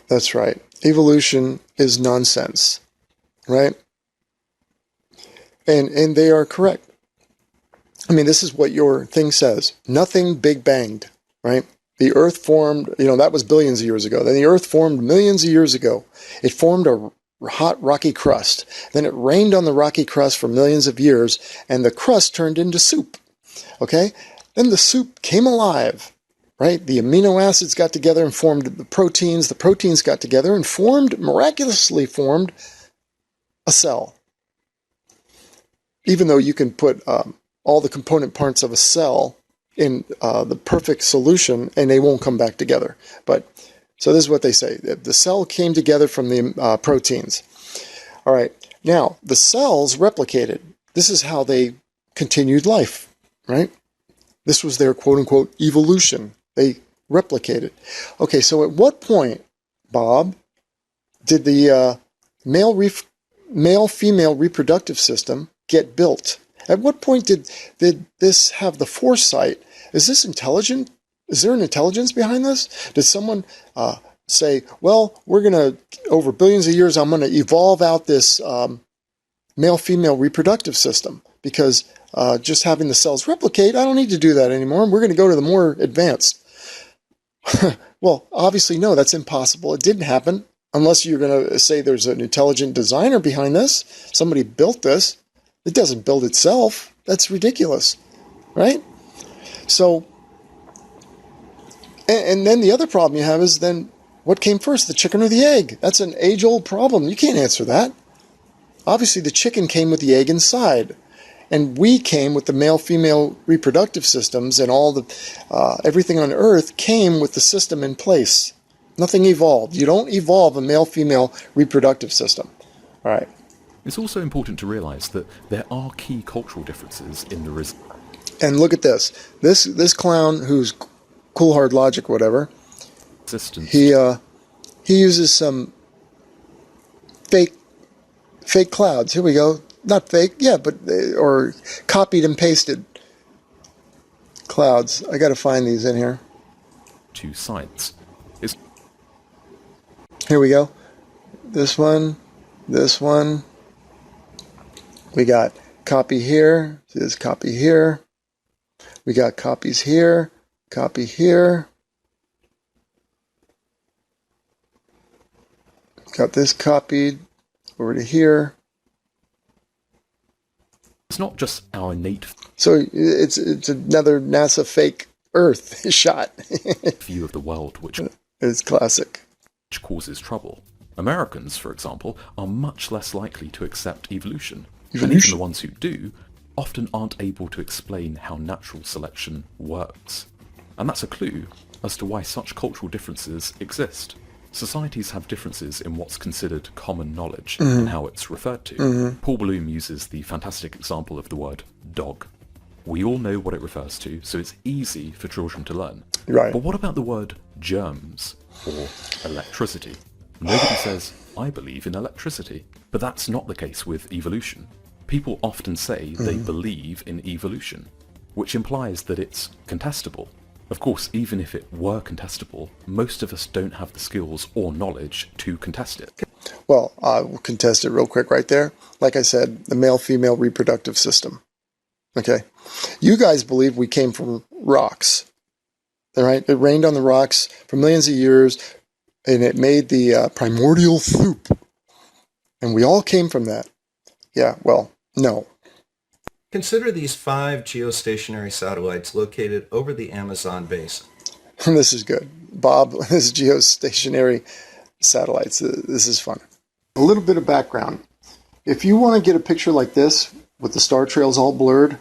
That's right. Evolution is nonsense, right? And they are correct. I mean, this is what your thing says. Nothing big banged, right? The Earth formed, that was billions of years ago. Then the Earth formed millions of years ago. It formed a hot, rocky crust. Then it rained on the rocky crust for millions of years, and the crust turned into soup, okay? Then the soup came alive, right? The amino acids got together and formed the proteins. The proteins got together and miraculously formed a cell. Even though you can put all the component parts of a cell in the perfect solution and they won't come back together. So this is what they say. The cell came together from the proteins. All right. Now, the cells replicated. This is how they continued life, right? This was their quote-unquote evolution. They replicated. Okay, so at what point, Bob, did the male-female reproductive system get built? At what point did this have the foresight? Is this intelligent? Is there an intelligence behind this? Did someone say, well, we're going to, over billions of years, I'm going to evolve out this male-female reproductive system because just having the cells replicate, I don't need to do that anymore. We're going to go to the more advanced. Well, obviously, no, that's impossible. It didn't happen unless you're going to say there's an intelligent designer behind this. Somebody built this. It doesn't build itself. That's ridiculous, right? So, and then the other problem you have is then what came first, the chicken or the egg? That's an age-old problem. You can't answer that. Obviously, the chicken came with the egg inside, and we came with the male-female reproductive systems, and all the everything on Earth came with the system in place. Nothing evolved. You don't evolve a male-female reproductive system. All right. It's also important to realize that there are key cultural differences in the And look at this. This clown who's cool hard logic, whatever. resistance. He uses some fake clouds. Here we go. Not fake, yeah, but or copied and pasted clouds. I got to find these in here. To science. Here we go. This one. We got copy here. There's copy here. We got copies here. Copy here. Got this copied over to here. It's not just our innate So it's another NASA fake Earth shot. view of the world which It's classic. causes trouble. Americans, for example, are much less likely to accept evolution. And even the ones who do often aren't able to explain how natural selection works. And that's a clue as to why such cultural differences exist. Societies have differences in what's considered common knowledge and how it's referred to. Paul Bloom uses the fantastic example of the word dog. We all know what it refers to, so it's easy for children to learn. Right. But what about the word germs or electricity? Nobody says, I believe in electricity. But that's not the case with evolution. People often say they believe in evolution, which implies that it's contestable. Of course, even if it were contestable, most of us don't have the skills or knowledge to contest it. Well, we'll contest it real quick right there. Like I said, the male-female reproductive system. Okay. You guys believe we came from rocks. All right? It rained on the rocks for millions of years, and it made the primordial soup. And we all came from that. Yeah, well, no. Consider these 5 geostationary satellites located over the Amazon basin. This is good. Bob, this is geostationary satellites. This is fun. A little bit of background. If you want to get a picture like this with the star trails all blurred,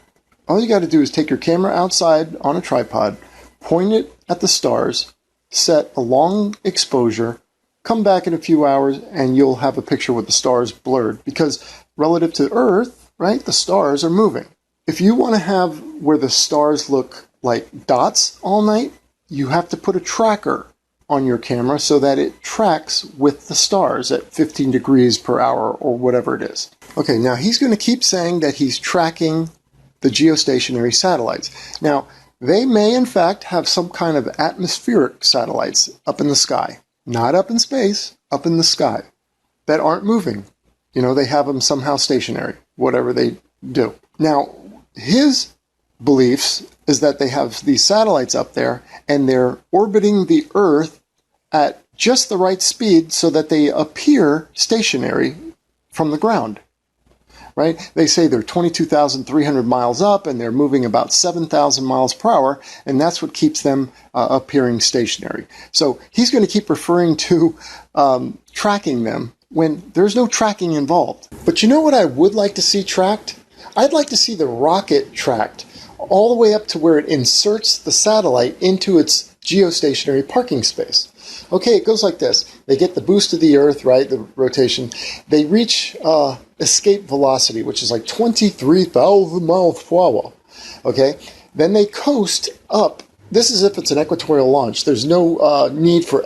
all you got to do is take your camera outside on a tripod, point it at the stars, set a long exposure, come back in a few hours, and you'll have a picture with the stars blurred, because relative to Earth, right, the stars are moving. If you want to have where the stars look like dots all night, you have to put a tracker on your camera so that it tracks with the stars at 15 degrees per hour or whatever it is. Okay, now he's going to keep saying that he's tracking the geostationary satellites. Now, they may in fact have some kind of atmospheric satellites up in the sky. Not up in space, up in the sky, that aren't moving. You know, they have them somehow stationary, whatever they do. Now, his beliefs is that they have these satellites up there and they're orbiting the Earth at just the right speed so that they appear stationary from the ground, right? They say they're 22,300 miles up and they're moving about 7,000 miles per hour, and that's what keeps them appearing stationary. So he's going to keep referring to tracking them when there's no tracking involved. But you know what I would like to see tracked? I'd like to see the rocket tracked all the way up to where it inserts the satellite into its geostationary parking space. Okay, it goes like this. They get the boost of the Earth, right, the rotation. They reach escape velocity, which is like 23,000 miles per hour. Okay, then they coast up. This is if it's an equatorial launch. There's no need for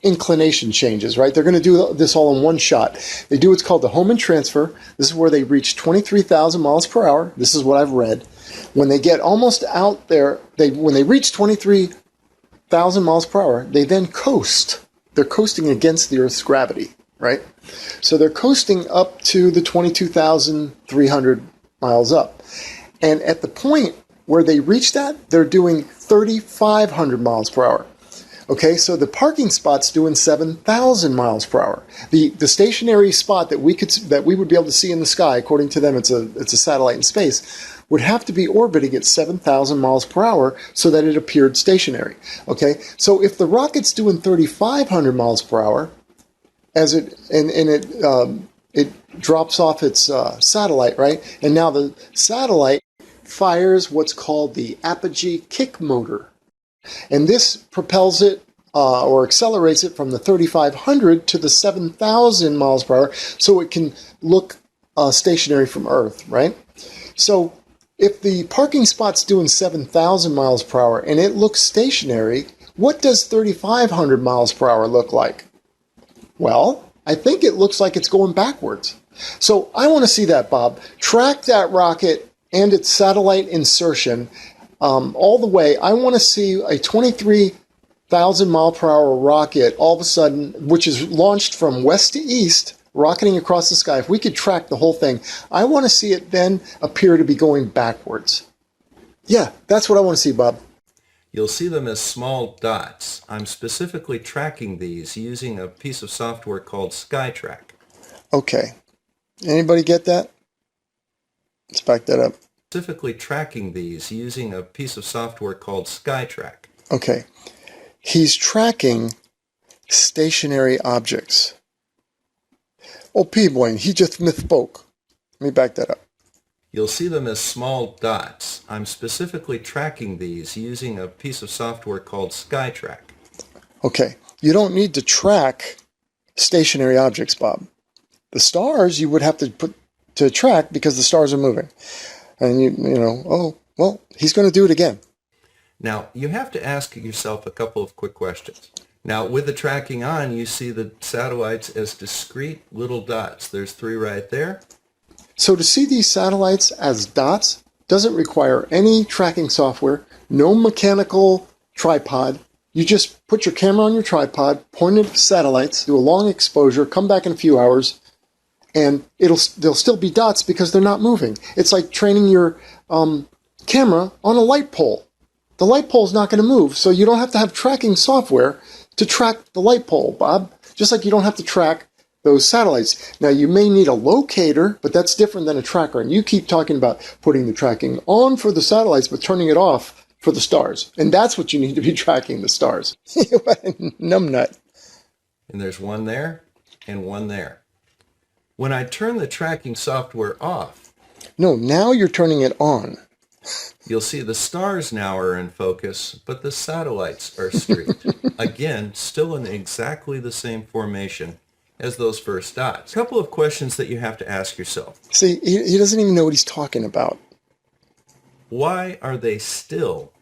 inclination changes, right? They're going to do this all in one shot. They do what's called the Hohmann transfer. This is where they reach 23,000 miles per hour. This is what I've read. When they get almost out there, when they reach 23,000 miles per hour, they then coast. They're coasting against the Earth's gravity, right? So they're coasting up to the 22,300 miles up. And at the point where they reach that, they're doing 3,500 miles per hour. Okay, so the parking spot's doing 7,000 miles per hour. The stationary spot that we would be able to see in the sky, according to them, it's a satellite in space, would have to be orbiting at 7,000 miles per hour so that it appeared stationary. Okay, so if the rocket's doing 3,500 miles per hour, as it drops off its satellite, right, and now the satellite fires what's called the apogee kick motor. And this propels it or accelerates it from the 3,500 to the 7,000 miles per hour so it can look stationary from Earth, right? So if the parking spot's doing 7,000 miles per hour and it looks stationary, what does 3,500 miles per hour look like? Well, I think it looks like it's going backwards. So I want to see that, Bob. Track that rocket and its satellite insertion all the way. I want to see a 23,000 mile per hour rocket all of a sudden, which is launched from west to east, rocketing across the sky. If we could track the whole thing, I want to see it then appear to be going backwards. Yeah, that's what I want to see, Bob. You'll see them as small dots. I'm specifically tracking these using a piece of software called SkyTrack. Okay. Anybody get that? Let's back that up. Specifically tracking these using a piece of software called SkyTrack. Okay. He's tracking stationary objects. Oh, p-brane, he just misspoke. Let me back that up. You'll see them as small dots. I'm specifically tracking these using a piece of software called SkyTrack. Okay. You don't need to track stationary objects, Bob. The stars you would have to put to track because the stars are moving. And you know, oh, well, he's going to do it again. Now, you have to ask yourself a couple of quick questions. Now, with the tracking on, you see the satellites as discrete little dots. There's 3 right there. So to see these satellites as dots doesn't require any tracking software, no mechanical tripod. You just put your camera on your tripod, point it at the satellites, do a long exposure, come back in a few hours, and they'll still be dots because they're not moving. It's like training your camera on a light pole. The light pole is not going to move, so you don't have to have tracking software to track the light pole, Bob. Just like you don't have to track those satellites. Now, you may need a locator, but that's different than a tracker. And you keep talking about putting the tracking on for the satellites, but turning it off for the stars. And that's what you need to be tracking, the stars. Numbnut. And there's one there and one there. When I turn the tracking software off, no, now you're turning it on. You'll see the stars now are in focus, but the satellites are streaked. Again, still in exactly the same formation as those first dots. A couple of questions that you have to ask yourself. See, he doesn't even know what he's talking about. Why are they still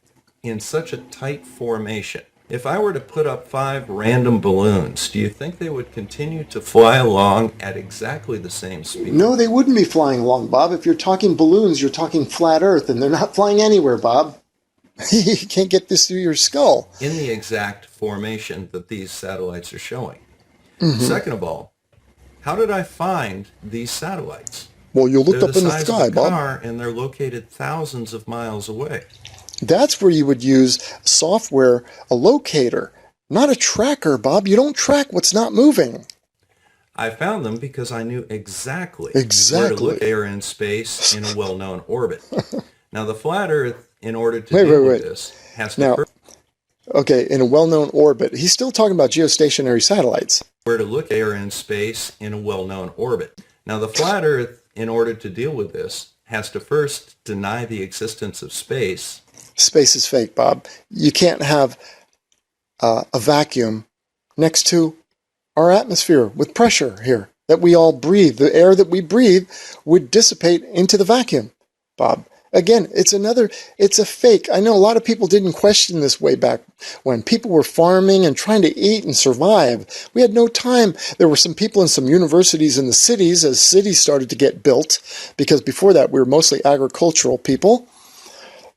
in such a tight formation? If I were to put up 5 random balloons, do you think they would continue to fly along at exactly the same speed? No, they wouldn't be flying along, Bob. If you're talking balloons, you're talking flat Earth, and they're not flying anywhere, Bob. You can't get this through your skull. In the exact formation that these satellites are showing. Mm-hmm. Second of all, how did I find these satellites? Well, you looked up in the sky, Bob. They're the size of a car, Bob. And they're located thousands of miles away. That's where you would use software, a locator, not a tracker, Bob. You don't track what's not moving. I found them because I knew exactly where to look there in space in a well-known orbit. Now, the flat Earth, in order to deal with this, has to okay, in a well-known orbit. He's still talking about geostationary satellites. Where to look there in space in a well-known orbit. Now, the flat Earth, in order to deal with this, has to first deny the existence of space. Space is fake, Bob. You can't have a vacuum next to our atmosphere with pressure here that we all breathe. The air that we breathe would dissipate into the vacuum, Bob. Again, it's a fake. I know a lot of people didn't question this way back when people were farming and trying to eat and survive. We had no time. There were some people in some universities in the cities as cities started to get built, because before that we were mostly agricultural people.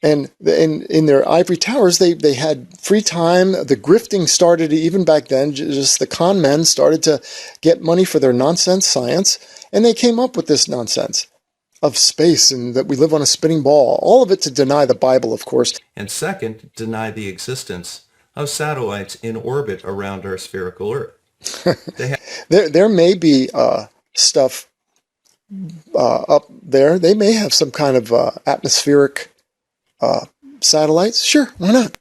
And in their ivory towers, they had free time. The grifting started even back then. Just the con men started to get money for their nonsense science, and they came up with this nonsense of space and that we live on a spinning ball. All of it to deny the Bible, of course. And second, deny the existence of satellites in orbit around our spherical Earth. There may be stuff up there. They may have some kind of atmospheric satellites. Sure, why not?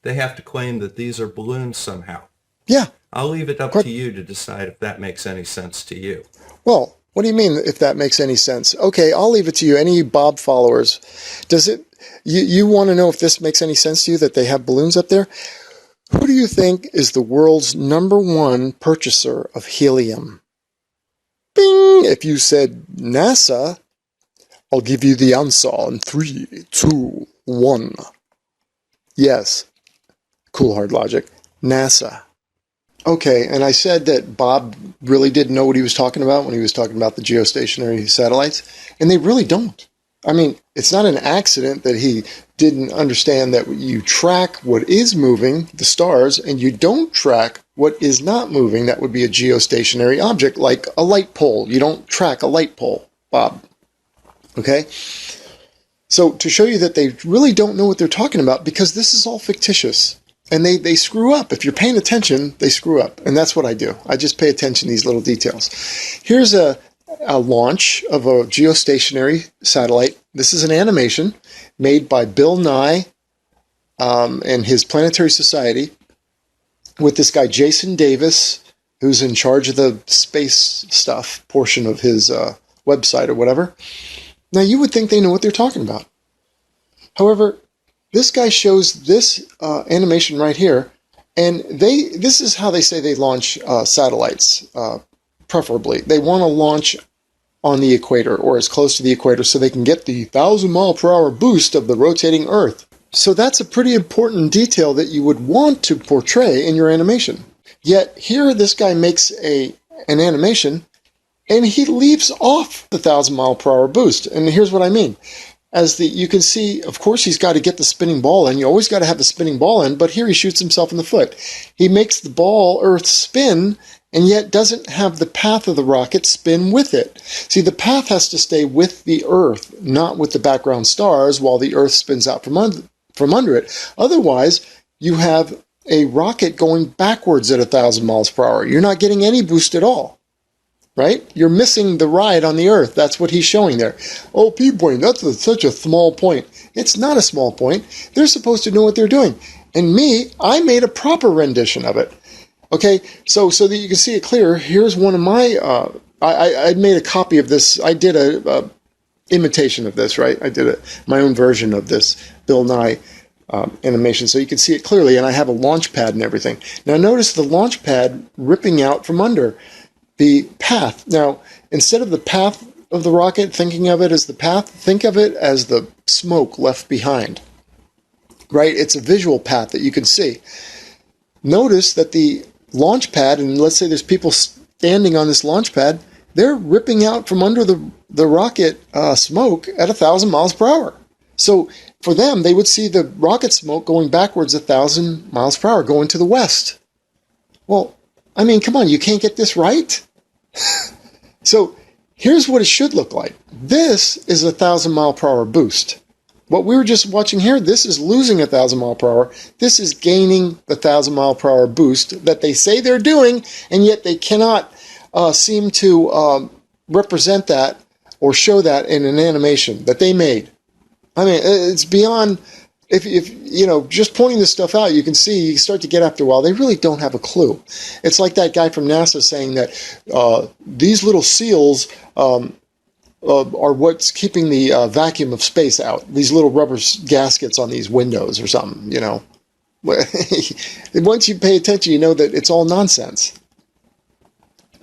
They have to claim that these are balloons somehow. Yeah. I'll leave it up to you to decide if that makes any sense to you. Well, what do you mean if that makes any sense? Okay, I'll leave it to you. Any Bob followers, does it? You want to know if this makes any sense to you that they have balloons up there? Who do you think is the world's #1 purchaser of helium? Bing! If you said NASA, I'll give you the answer in 3, 2, 1. Yes. Cool hard logic. NASA. Okay, and I said that Bob really didn't know what he was talking about when he was talking about the geostationary satellites, and they really don't. I mean, it's not an accident that he didn't understand that you track what is moving, the stars, and you don't track what is not moving. That would be a geostationary object, like a light pole. You don't track a light pole, Bob. Okay? So to show you that they really don't know what they're talking about, because this is all fictitious. And they screw up. If you're paying attention, they screw up. And that's what I do. I just pay attention to these little details. Here's a launch of a geostationary satellite. This is an animation made by Bill Nye and his Planetary Society with this guy Jason Davis, who's in charge of the space stuff portion of his website or whatever. Now, you would think they know what they're talking about. However, this guy shows this animation right here, and this is how they say they launch satellites, preferably. They want to launch on the equator, or as close to the equator, so they can get the 1,000-mile-per-hour boost of the rotating Earth. So that's a pretty important detail that you would want to portray in your animation. Yet here this guy makes an animation, and he leaves off the 1,000-mile-per-hour boost. And here's what I mean. You can see, of course, he's got to get the spinning ball in. You always got to have the spinning ball in, but here he shoots himself in the foot. He makes the ball Earth spin, and yet doesn't have the path of the rocket spin with it. See, the path has to stay with the Earth, not with the background stars, while the Earth spins out from under it. Otherwise, you have a rocket going backwards at 1,000 miles per hour. You're not getting any boost at all, right? You're missing the ride on the Earth. That's what he's showing there. Oh, p-brane, that's such a small point. It's not a small point. They're supposed to know what they're doing. And me, I made a proper rendition of it. Okay, so that you can see it clearer, here's one of my, I made a copy of this. I did a imitation of this, right? I did my own version of this Bill Nye animation, so you can see it clearly, and I have a launch pad and everything. Now notice the launch pad ripping out from under the path. Now, instead of the path of the rocket, thinking of it as the path, think of it as the smoke left behind, right? It's a visual path that you can see. Notice that the launch pad, and let's say there's people standing on this launch pad, they're ripping out from under the rocket smoke at 1,000 miles per hour. So for them, they would see the rocket smoke going backwards 1,000 miles per hour, going to the west. Well, I mean, come on, you can't get this right? So here's what it should look like. This is a 1,000 mile per hour boost. What we were just watching here, this is losing 1,000 mile per hour. This is gaining the 1,000 mile per hour boost that they say they're doing, and yet they cannot seem to represent that or show that in an animation that they made. I mean, it's beyond, if you know, just pointing this stuff out, you can see, you start to get after a while, they really don't have a clue. It's like that guy from NASA saying that these little seals are what's keeping the vacuum of space out. These little rubber gaskets on these windows or something, you know. Once you pay attention, you know that it's all nonsense.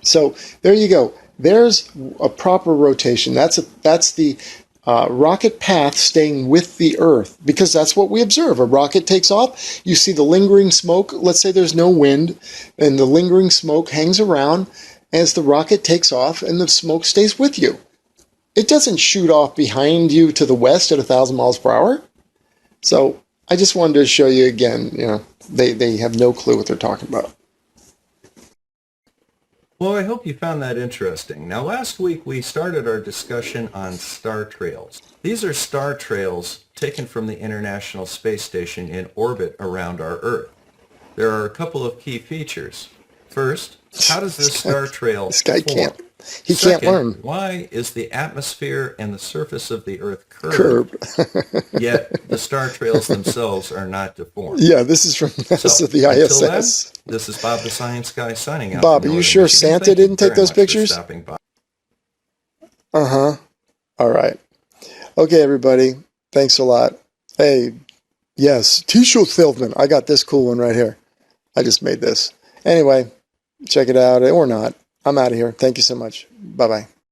So there you go. There's a proper rotation. That's the rocket path staying with the Earth, because that's what we observe. A rocket takes off, you see the lingering smoke. Let's say there's no wind, and the lingering smoke hangs around as the rocket takes off, and the smoke stays with you. It doesn't shoot off behind you to the west at 1,000 miles per hour. So I just wanted to show you again, you know, they have no clue what they're talking about. Well, I hope you found that interesting. Now, last week we started our discussion on star trails. These are star trails taken from the International Space Station in orbit around our Earth. There are a couple of key features. First, how does this star trail This guy form? can't. He Second, can't learn. why is the atmosphere and the surface of the Earth curved, yet the star trails themselves are not deformed? Yeah, this is from NASA, the ISS. Until then, this is Bob the Science Guy signing out. Bob, are you sure Santa didn't take those pictures? Uh-huh. All right. Okay, everybody. Thanks a lot. Hey, yes, T-shirt salesman. I got this cool one right here. I just made this. Anyway, check it out, or not. I'm out of here. Thank you so much. Bye-bye.